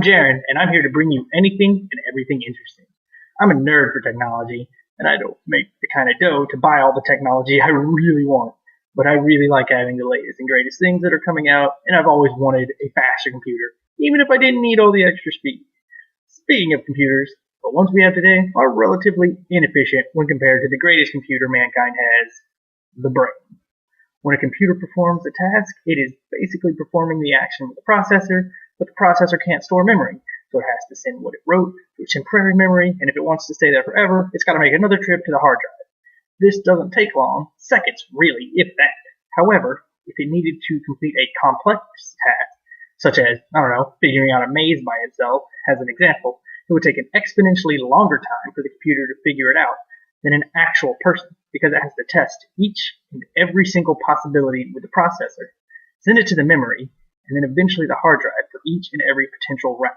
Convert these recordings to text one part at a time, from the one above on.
Jaren, and I'm here to bring you anything and everything interesting. I'm a nerd for technology, and I don't make the kind of dough to buy all the technology I really want, but I really like having the latest and greatest things that are coming out, and I've always wanted a faster computer, even if I didn't need all the extra speed. Speaking of computers, the ones we have today are relatively inefficient when compared to the greatest computer mankind has, the brain. When a computer performs a task, it is basically performing the action with the processor, but the processor can't store memory, so it has to send what it wrote to its temporary memory, and if it wants to stay there forever, it's got to make another trip to the hard drive. This doesn't take long, seconds really, if that. However, if it needed to complete a complex task, such as, figuring out a maze by itself, as an example, it would take an exponentially longer time for the computer to figure it out than an actual person, because it has to test each and every single possibility with the processor, send it to the memory, and then eventually the hard drive for each and every potential route.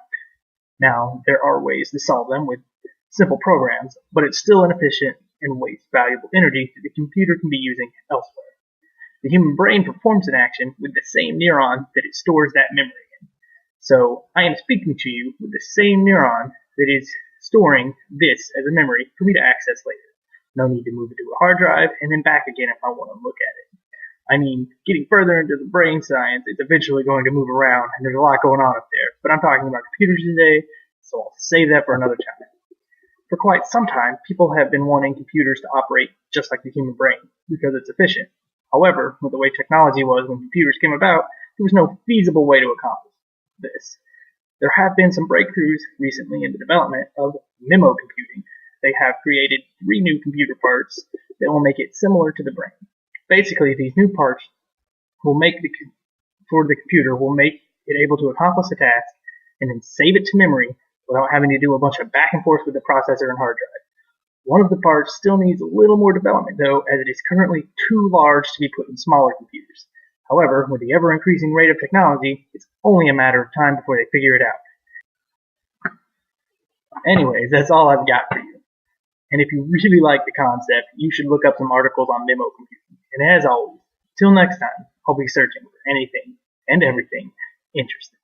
Now, there are ways to solve them with simple programs, but it's still inefficient and wastes valuable energy that the computer can be using elsewhere. The human brain performs an action with the same neuron that it stores that memory in. So, I am speaking to you with the same neuron that is storing this as a memory for me to access later. No need to move it to a hard drive and then back again if I want to look at it. I mean, getting further into the brain science, it's eventually going to move around, and there's a lot going on up there. But I'm talking about computers today, so I'll save that for another time. For quite some time, people have been wanting computers to operate just like the human brain, because it's efficient. However, with the way technology was when computers came about, there was no feasible way to accomplish this. There have been some breakthroughs recently in the development of MemoComputing. They have created 3 new computer parts that will make it similar to the brain. Basically, these new parts will make the computer will make it able to accomplish a task and then save it to memory without having to do a bunch of back and forth with the processor and hard drive. One of the parts still needs a little more development, though, as it is currently too large to be put in smaller computers. However, with the ever-increasing rate of technology, it's only a matter of time before they figure it out. Anyways, that's all I've got for you. And if you really like the concept, you should look up some articles on MemoComputing. And as always, till next time, I'll be searching for anything and everything interesting.